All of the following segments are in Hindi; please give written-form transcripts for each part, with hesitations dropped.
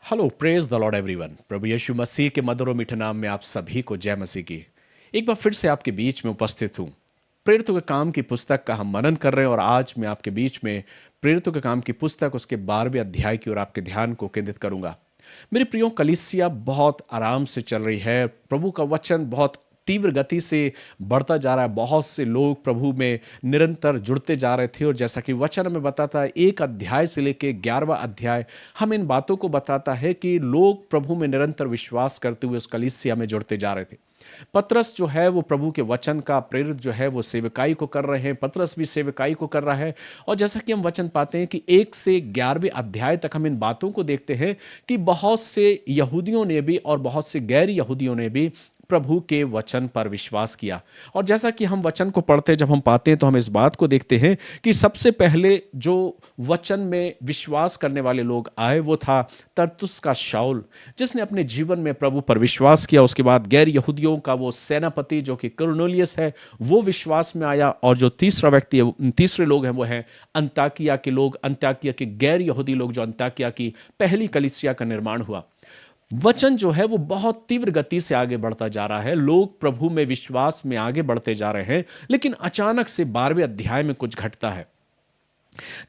Hello, praise the lord everyone. प्रभु यीशु मसीह के मधुर और मीठे नाम में आप सभी को जय मसीह की। एक बार फिर से आपके बीच में उपस्थित हूँ। प्रेरितों के काम की पुस्तक का हम मनन कर रहे हैं और आज मैं आपके बीच में प्रेरितों के काम की पुस्तक उसके 12वें अध्याय की ओर आपके ध्यान को केंद्रित करूंगा। मेरे प्रियो, कलीसिया बहुत आराम से चल रही है। प्रभु का वचन बहुत तीव्र गति से बढ़ता जा रहा है। बहुत से लोग प्रभु में निरंतर जुड़ते जा रहे थे और जैसा कि वचन में बताता है, एक अध्याय से लेके 11वां अध्याय हम इन बातों को बताता है कि लोग प्रभु में निरंतर विश्वास करते हुए उस कलीसिया में जुड़ते जा रहे थे। पतरस जो है वो प्रभु के वचन का प्रेरित जो है वो सेवकाई को कर रहे हैं। पतरस भी सेवकाई को कर रहा है। और जैसा कि हम वचन पाते हैं कि 1 से 11वें अध्याय तक हम इन बातों को देखते हैं कि बहुत से यहूदियों ने भी और बहुत से गैर यहूदियों ने भी प्रभु के वचन पर विश्वास किया। और जैसा कि हम वचन को पढ़ते जब हम पाते हैं तो हम इस बात को देखते हैं कि सबसे पहले जो वचन में विश्वास करने वाले लोग आए वो था तरतुस का शाऊल, जिसने अपने जीवन में प्रभु पर विश्वास किया। उसके बाद गैर यहूदियों का वो सेनापति जो कि कुरनेलियस है, वो विश्वास में आया। और जो तीसरा व्यक्ति है, तीसरे लोग हैं, वो हैं अंताकिया के लोग, अंताकिया के गैर यहूदी लोग, जो अंताकिया की पहली कलीसिया का निर्माण हुआ। वचन जो है वो बहुत तीव्र गति से आगे बढ़ता जा रहा है। लोग प्रभु में विश्वास में आगे बढ़ते जा रहे हैं। लेकिन अचानक से 12वें अध्याय में कुछ घटता है।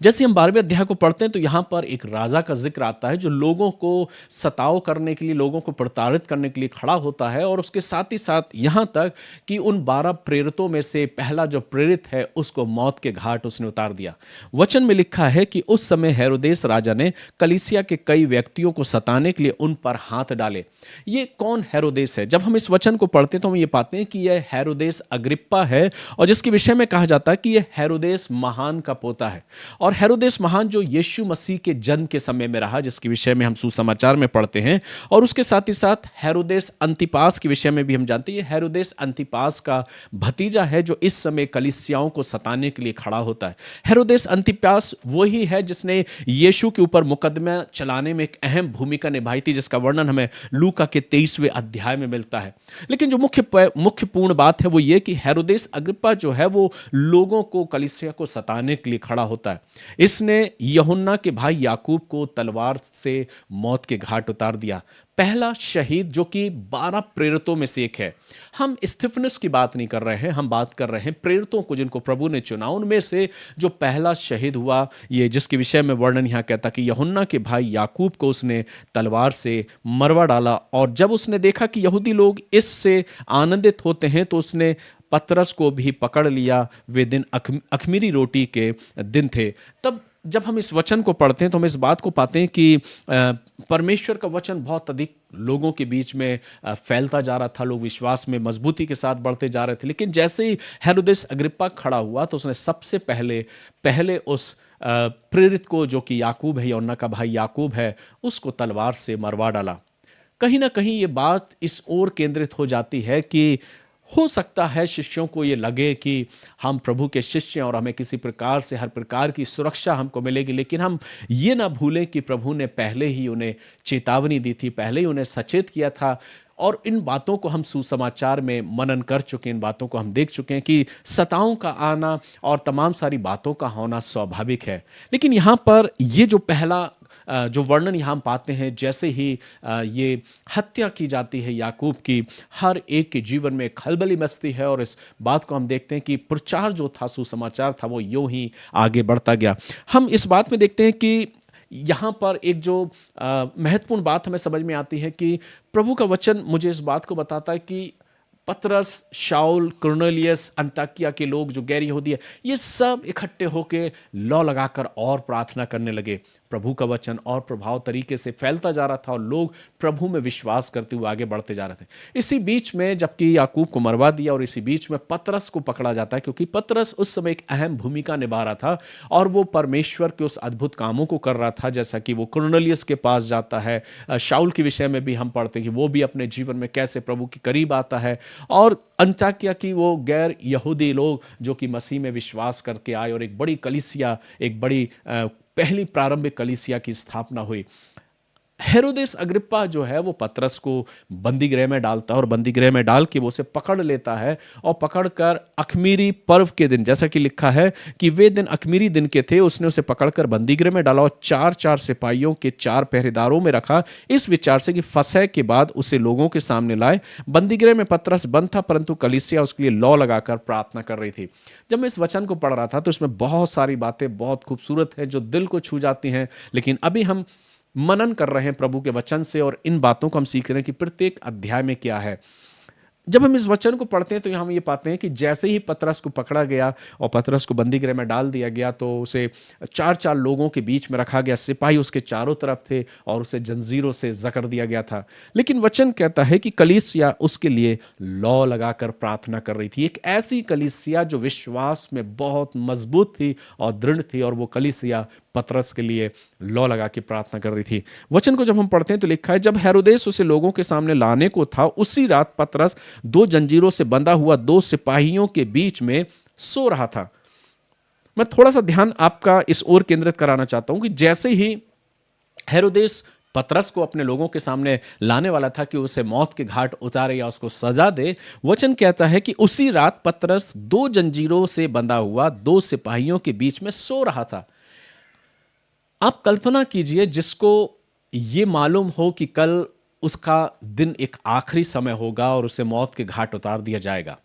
जैसे हम 12वें अध्याय को पढ़ते हैं तो यहाँ पर एक राजा का जिक्र आता है जो लोगों को सताव करने के लिए, लोगों को प्रताड़ित करने के लिए खड़ा होता है। और उसके साथ ही साथ यहाँ तक कि उन 12 प्रेरितों में से पहला जो प्रेरित है उसको मौत के घाट उसने उतार दिया। वचन में लिखा है कि उस समय हेरोदेस राजा ने कलीसिया के कई व्यक्तियों को सताने के लिए उन पर हाथ डाले। ये कौन हेरोदेस है? जब हम इस वचन को पढ़ते हैं तो हम ये पाते हैं कि यह हेरोदेस अग्रिप्पा है और जिसके विषय में कहा जाता है कि यह हेरोदेस महान का पोता है। और हेरोदेस महान जो यीशु मसीह के जन्म के समय में रहा, जिसके विषय में हम सुसमाचार में पढ़ते हैं। और उसके साथ ही साथ हेरोदेस अंतिपास के विषय में भी हम जानते हैं। हेरोदेस अंतिपास का भतीजा है जो इस समय कलीसियाओं को सताने के लिए खड़ा होता है। हेरोदेस अंतिपास वही है जिसने यीशु के ऊपर मुकदमा चलाने में एक अहम भूमिका निभाई थी, जिसका वर्णन हमें लूका के 23वें अध्याय में मिलता है। लेकिन जो मुख्य पूर्ण बात है वो ये कि हेरोदेस अग्रिप्पा जो है वो लोगों को, कलीसिया को सताने के लिए खड़ा होता है। इसने यूहन्ना के भाई याकूब को तलवार से मौत के घाट उतार दिया। पहला शहीद जो कि 12 प्रेरितों में से एक है। हम स्तिफनुस की बात नहीं कर रहे हैं, हम बात कर रहे हैं प्रेरितों को जिनको प्रभु ने चुना। उनमें से जो पहला शहीद हुआ, ये जिसके विषय में वर्णन यहां कहता कि यूहन्ना के भाई याकूब को उसने तलवार से मरवा डाला। और जब उसने देखा कि यहूदी लोग इससे आनंदित होते हैं तो उसने पतरस को भी पकड़ लिया। वे दिन अखमीरी रोटी के दिन थे। तब जब हम इस वचन को पढ़ते हैं तो हम इस बात को पाते हैं कि परमेश्वर का वचन बहुत अधिक लोगों के बीच में फैलता जा रहा था। लोग विश्वास में मजबूती के साथ बढ़ते जा रहे थे। लेकिन जैसे ही हेरोदेस अग्रिप्पा खड़ा हुआ तो उसने सबसे पहले उस प्रेरित को, जो कि याकूब है, यूहन्ना का भाई याकूब है, उसको तलवार से मरवा डाला। कहीं ना कहीं ये बात इस ओर केंद्रित हो जाती है कि हो सकता है शिष्यों को ये लगे कि हम प्रभु के शिष्य हैं और हमें किसी प्रकार से, हर प्रकार की सुरक्षा हमको मिलेगी। लेकिन हम ये ना भूलें कि प्रभु ने पहले ही उन्हें चेतावनी दी थी, पहले ही उन्हें सचेत किया था। और इन बातों को हम सुसमाचार में मनन कर चुके हैं, इन बातों को हम देख चुके हैं कि सताओं का आना और तमाम सारी बातों का होना स्वाभाविक है। लेकिन यहाँ पर ये जो पहला जो वर्णन यहाँ हम पाते हैं, जैसे ही ये हत्या की जाती है याकूब की, हर एक के जीवन में खलबली मचती है। और इस बात को हम देखते हैं कि प्रचार जो था, सुसमाचार था, वो यूं ही आगे बढ़ता गया। हम इस बात में देखते हैं कि यहाँ पर एक जो महत्वपूर्ण बात हमें समझ में आती है कि प्रभु का वचन मुझे इस बात को बताता है कि पतरस, शाऊल, कुरनेलियस, अंताकिया के लोग जो गैर यहूदी है, ये सब इकट्ठे होकर लौ लगाकर और प्रार्थना करने लगे। प्रभु का वचन और प्रभाव तरीके से फैलता जा रहा था और लोग प्रभु में विश्वास करते हुए आगे बढ़ते जा रहे थे। इसी बीच में जबकि याकूब को मरवा दिया और इसी बीच में पतरस को पकड़ा जाता है, क्योंकि पतरस उस समय एक अहम भूमिका निभा रहा था और वो परमेश्वर के उस अद्भुत कामों को कर रहा था। जैसा कि वो कुरनेलियस के पास जाता है। शाऊल के विषय में भी हम पढ़ते हैं कि वो भी अपने जीवन में कैसे प्रभु के करीब आता है। और अंताकिया की वो गैर यहूदी लोग जो कि मसीह में विश्वास करके आए और एक बड़ी कलीसिया, एक बड़ी पहली प्रारंभिक कलीसिया की स्थापना हुई। हेरोदेस अग्रिप्पा जो है वो पतरस को बंदी गृह में डालता है और बंदी गृह में डाल के वो उसे पकड़ लेता है और पकड़कर अख़मीरी पर्व के दिन, जैसा कि लिखा है कि वे दिन अख़मीरी दिन के थे, उसने उसे पकड़कर बंदी गृह में डाला और चार चार सिपाहियों के चार पहरेदारों में रखा, इस विचार से कि फसह के बाद उसे लोगों के सामने लाए। बंदी गृह में पतरस बंद था, परंतु कलीसिया उसके लिए लौ लगाकर प्रार्थना कर रही थी। जब मैं इस वचन को पढ़ रहा था तो इसमें बहुत सारी बातें बहुत खूबसूरत हैं जो दिल को छू जाती हैं, लेकिन अभी हम मनन कर रहे हैं प्रभु के वचन से और इन बातों को हम सीख रहे हैं कि प्रत्येक अध्याय में क्या है। जब हम इस वचन को पढ़ते हैं तो हम ये पाते हैं कि जैसे ही पतरस को पकड़ा गया और पतरस को बंदी गृह में डाल दिया गया तो उसे चार चार लोगों के बीच में रखा गया, सिपाही उसके चारों तरफ थे और उसे जंजीरों से जकड़ दिया गया था। लेकिन वचन कहता है कि कलीसिया उसके लिए लौ लगाकर प्रार्थना कर रही थी, एक ऐसी कलीसिया जो विश्वास में बहुत मजबूत थी और दृढ़ थी, और वो कलीसिया पतरस के लिए लौ लगा के प्रार्थना कर रही थी। वचन को जब हम पढ़ते हैं तो लिखा है, जब हेरोदेस उसे लोगों के सामने लाने को था, उसी रात पतरस दो जंजीरों से बंधा हुआ दो सिपाहियों के बीच में सो रहा था। मैं थोड़ा सा ध्यान आपका इस ओर केंद्रित कराना चाहता हूं कि जैसे ही हेरोदेस पतरस को अपने लोगों के सामने लाने वाला था कि उसे मौत के घाट उतारे या उसको सजा दे, वचन कहता है कि उसी रात पतरस दो जंजीरों से बंधा हुआ दो सिपाहियों के बीच में सो रहा था। आप कल्पना कीजिए जिसको ये मालूम हो कि कल उसका दिन एक आखिरी समय होगा और उसे मौत के घाट उतार दिया जाएगा,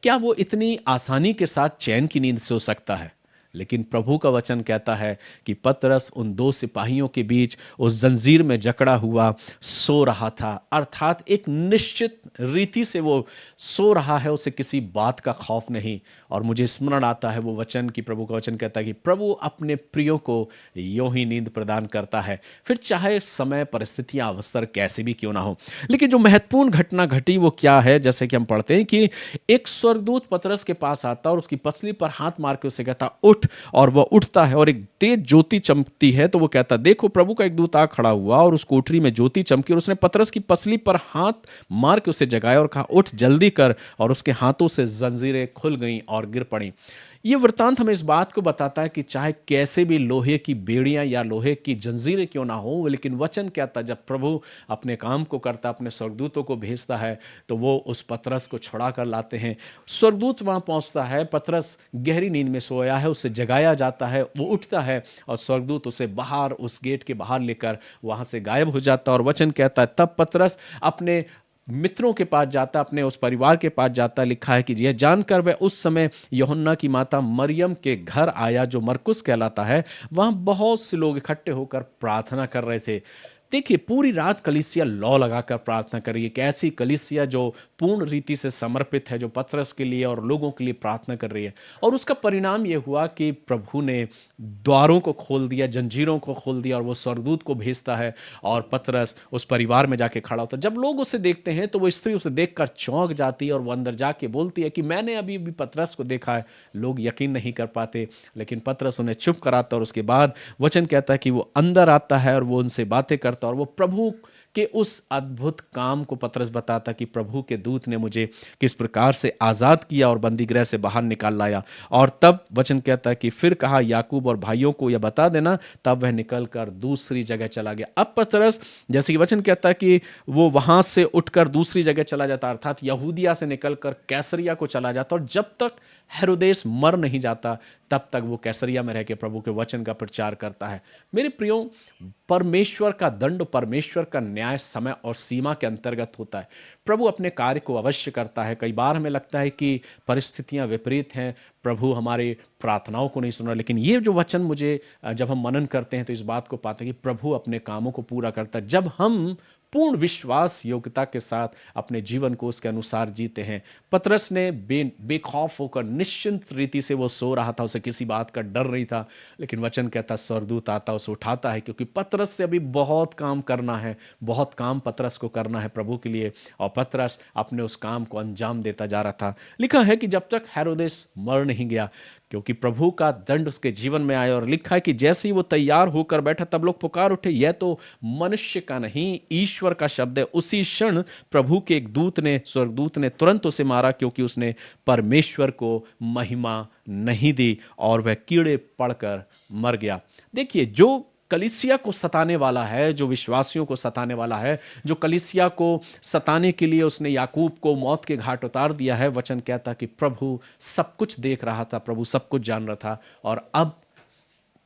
क्या वो इतनी आसानी के साथ चैन की नींद सो सकता है? लेकिन प्रभु का वचन कहता है कि पतरस उन दो सिपाहियों के बीच उस जंजीर में जकड़ा हुआ सो रहा था, अर्थात एक निश्चित रीति से वो सो रहा है, उसे किसी बात का खौफ नहीं। और मुझे स्मरण आता है वो वचन कि प्रभु का वचन कहता है कि प्रभु अपने प्रियो को यूं ही नींद प्रदान करता है, फिर चाहे समय परिस्थितियां अवसर कैसे भी क्यों ना हो। लेकिन जो महत्वपूर्ण घटना घटी वो क्या है, जैसे कि हम पढ़ते हैं कि एक स्वर्गदूत पतरस के पास आता और उसकी पसली पर हाथ मार के उसे कहता उठ, और वह उठता है और एक तेज ज्योति चमकती है तो वो कहता देखो प्रभु का एक दूत आ खड़ा हुआ, और उस कोठरी में ज्योति चमकी और उसने पतरस की पसली पर हाथ मार के उसे जगाया और कहा उठ जल्दी कर, और उसके हाथों से जंजीरें खुल गईं और गिर पड़ी। ये वृत्तांत हमें इस बात को बताता है कि चाहे कैसे भी लोहे की बेड़ियां या लोहे की जंजीरें क्यों ना हो, लेकिन वचन कहता जब प्रभु अपने काम को करता, अपने स्वर्गदूतों को भेजता है तो वो उस पतरस को छुड़ा कर लाते हैं। स्वर्गदूत वहां पहुंचता है, पतरस गहरी नींद में सोया है, उसे जगाया जाता है, वो उठता है और स्वर्गदूत उसे बाहर उस गेट के बाहर लेकर वहां से गायब हो जाता है। और वचन कहता है तब पतरस अपने मित्रों के पास जाता, अपने उस परिवार के पास जाता। लिखा है कि यह जानकर वह उस समय यूहन्ना की माता मरियम के घर आया जो मरकुस कहलाता है। वहां बहुत से लोग इकट्ठे होकर प्रार्थना कर रहे थे। देखिए पूरी रात कलीसिया लौ लगाकर प्रार्थना कर रही है, एक ऐसी कलीसिया जो पूर्ण रीति से समर्पित है, जो पतरस के लिए और लोगों के लिए प्रार्थना कर रही है। और उसका परिणाम यह हुआ कि प्रभु ने द्वारों को खोल दिया, जंजीरों को खोल दिया, और वो स्वर्गदूत को भेजता है और पतरस उस परिवार में जाके खड़ा होता है। जब लोग उसे देखते हैं तो वो स्त्री उसे देखकर चौंक जाती है और वो अंदर जाके बोलती है कि मैंने अभी अभी पतरस को देखा है। लोग यकीन नहीं कर पाते, लेकिन पतरस उन्हें चुप कराता और उसके बाद वचन कहता है कि वो अंदर आता है और वो उनसे बातें करता और वो प्रभु के उस अद्भुत काम को पतरस बताता कि प्रभु के दूत ने मुझे किस प्रकार से आज़ाद किया और बंदी गृह से बाहर निकाल लाया। और तब वचन कहता है कि फिर कहा याकूब और भाइयों को यह बता देना, तब वह निकल कर दूसरी जगह चला गया। अब पतरस जैसे कि वचन कहता है कि वो वहां से उठकर दूसरी जगह चला जाता, अर्थात यहूदिया से निकलकर कैसरिया को चला जाता, और जब तक हेरोदेस मर नहीं जाता तब तक वो कैसरिया में रह के प्रभु के वचन का प्रचार करता है। मेरे प्रियो, परमेश्वर का दंड, परमेश्वर का न्याय समय और सीमा के अंतर्गत होता है। प्रभु अपने कार्य को अवश्य करता है। कई बार हमें लगता है कि परिस्थितियां विपरीत हैं, प्रभु हमारे प्रार्थनाओं को नहीं सुन रहा, लेकिन ये जो वचन मुझे जब हम मनन करते हैं तो इस बात को पाते हैं कि प्रभु अपने कामों को पूरा करता है जब हम पूर्ण विश्वास योग्यता के साथ अपने जीवन को उसके अनुसार जीते हैं। पतरस ने बेखौफ होकर निश्चिंत रीति से वो सो रहा था, उसे किसी बात का डर नहीं था, लेकिन वचन कहता स्वर्गदूत आता उसे उठाता है, क्योंकि पतरस से अभी बहुत काम करना है, बहुत काम पतरस को करना है प्रभु के लिए, और पतरस अपने उस काम को अंजाम देता जा रहा था। लिखा है कि जब तक हेरोदेस मर नहीं गया, क्योंकि प्रभु का दंड उसके जीवन में आया। और लिखा है कि जैसे ही वो तैयार होकर बैठा तब लोग पुकार उठे, यह तो मनुष्य का नहीं ईश्वर का शब्द है। उसी क्षण प्रभु के एक दूत ने, स्वर्गदूत ने तुरंत उसे मारा, क्योंकि उसने परमेश्वर को महिमा नहीं दी और वह कीड़े पड़कर मर गया। देखिए जो कलीसिया को सताने वाला है, जो विश्वासियों को सताने वाला है, जो कलीसिया को सताने के लिए उसने याकूब को मौत के घाट उतार दिया है, वचन कहता कि प्रभु सब कुछ देख रहा था, प्रभु सब कुछ जान रहा था। और अब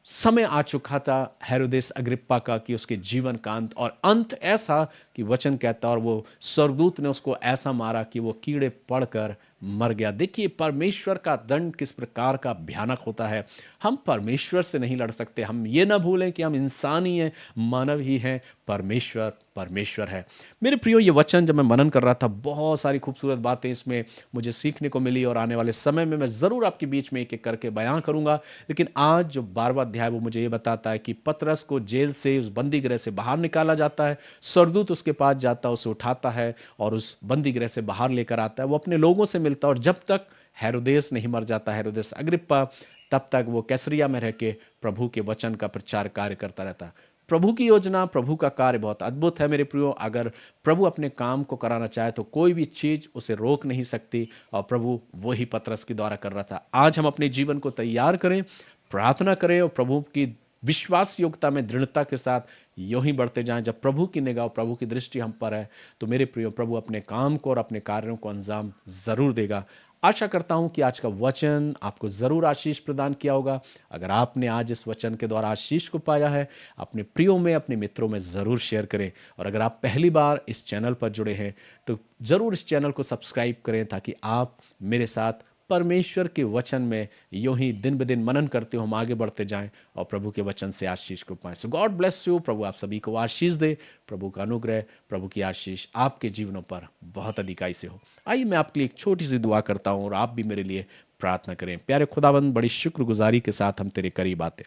समय आ चुका था हेरोदेस अग्रिप्पा का कि उसके जीवन का अंत, और अंत ऐसा कि वचन कहता, और वो स्वर्गदूत ने उसको ऐसा मारा कि वो कीड़े पड़कर मर गया। देखिए परमेश्वर का दंड किस प्रकार का भयानक होता है। हम परमेश्वर से नहीं लड़ सकते। हम ये ना भूलें कि हम इंसान ही हैं, मानव ही हैं, परमेश्वर परमेश्वर है। मेरे प्रियो, ये वचन जब मैं मनन कर रहा था, बहुत सारी खूबसूरत बातें इसमें मुझे सीखने को मिली, और आने वाले समय में मैं ज़रूर आपके बीच में एक एक करके बयां करूंगा। लेकिन आज जो 12वां अध्याय वो मुझे ये बताता है कि पतरस को जेल से, उस बंदी गृह से बाहर निकाला जाता है। स्वर्गदूत उसके पास जाता है, उसे उठाता है और उस बंदी गृह से बाहर लेकर आता है। वो अपने लोगों से मिलता है, और जब तक हेरोदेस नहीं मर जाता, हेरोदेस अग्रिप्पा, तब तक वो कैसरिया में रह के प्रभु के वचन का प्रचार कार्य करता रहता है। प्रभु की योजना, प्रभु का कार्य बहुत अद्भुत है मेरे प्रियो। अगर प्रभु अपने काम को कराना चाहे तो कोई भी चीज़ उसे रोक नहीं सकती, और प्रभु वही पतरस के द्वारा कर रहा था। आज हम अपने जीवन को तैयार करें, प्रार्थना करें, और प्रभु की विश्वास योग्यता में दृढ़ता के साथ यूं ही बढ़ते जाएं। जब प्रभु की निगाह, प्रभु की दृष्टि हम पर है, तो मेरे प्रियो प्रभु अपने काम को और अपने कार्यों को अंजाम ज़रूर देगा। आशा करता हूं कि आज का वचन आपको ज़रूर आशीष प्रदान किया होगा। अगर आपने आज इस वचन के द्वारा आशीष को पाया है, अपने प्रियो में, अपने मित्रों में ज़रूर शेयर करें। और अगर आप पहली बार इस चैनल पर जुड़े हैं तो ज़रूर इस चैनल को सब्सक्राइब करें, ताकि आप मेरे साथ परमेश्वर के वचन में यूं ही दिन ब दिन मनन करते हो, हम आगे बढ़ते जाएं और प्रभु के वचन से आशीष को पाएं। सो गॉड ब्लेस यू। प्रभु आप सभी को आशीष दे। प्रभु का अनुग्रह, प्रभु की आशीष आपके जीवनों पर बहुत अधिकाई से हो। आइए मैं आपके लिए एक छोटी सी दुआ करता हूं, और आप भी मेरे लिए प्रार्थना करें। प्यारे खुदावंद, बड़ी शुक्रगुजारी के साथ हम तेरे करीब आते।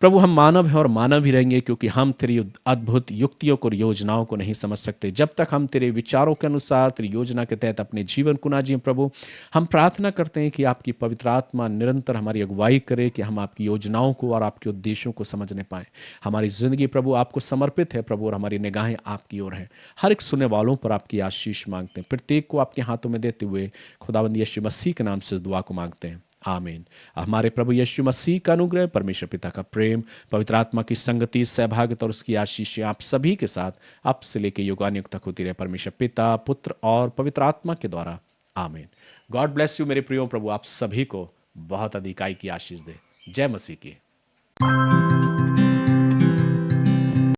प्रभु, हम मानव हैं और मानव ही रहेंगे, क्योंकि हम तेरी अद्भुत युक्तियों को और योजनाओं को नहीं समझ सकते जब तक हम तेरे विचारों के अनुसार, तेरी योजना के तहत अपने जीवन को ना जिए। प्रभु, हम प्रार्थना करते हैं कि आपकी पवित्र आत्मा निरंतर हमारी अगुवाई करे, कि हम आपकी योजनाओं को और आपके उद्देश्यों को समझने पाएं। हमारी ज़िंदगी प्रभु आपको समर्पित है प्रभु, और हमारी निगाहें आपकी ओर हैं। हर एक सुनने वालों पर आपकी आशीष मांगते हैं, प्रत्येक को आपके हाथों में देते हुए खुदावंद यीशु मसीह के नाम से इस दुआ को मांगते हैं, आमीन। हमारे प्रभु यीशु मसीह का अनुग्रह, परमेश्वर पिता का प्रेम, पवित्र आत्मा की संगति, सहभागिता और उसकी आशीषें आप सभी के साथ अब से लेकर युगानुयुग तक होती रहे, परमेश्वर पिता, पुत्र और पवित्र आत्मा के द्वारा, आमीन। गॉड ब्लेस यू मेरे प्रियो। प्रभु आप सभी को बहुत अधिकाई की आशीष दे। जय मसीह की।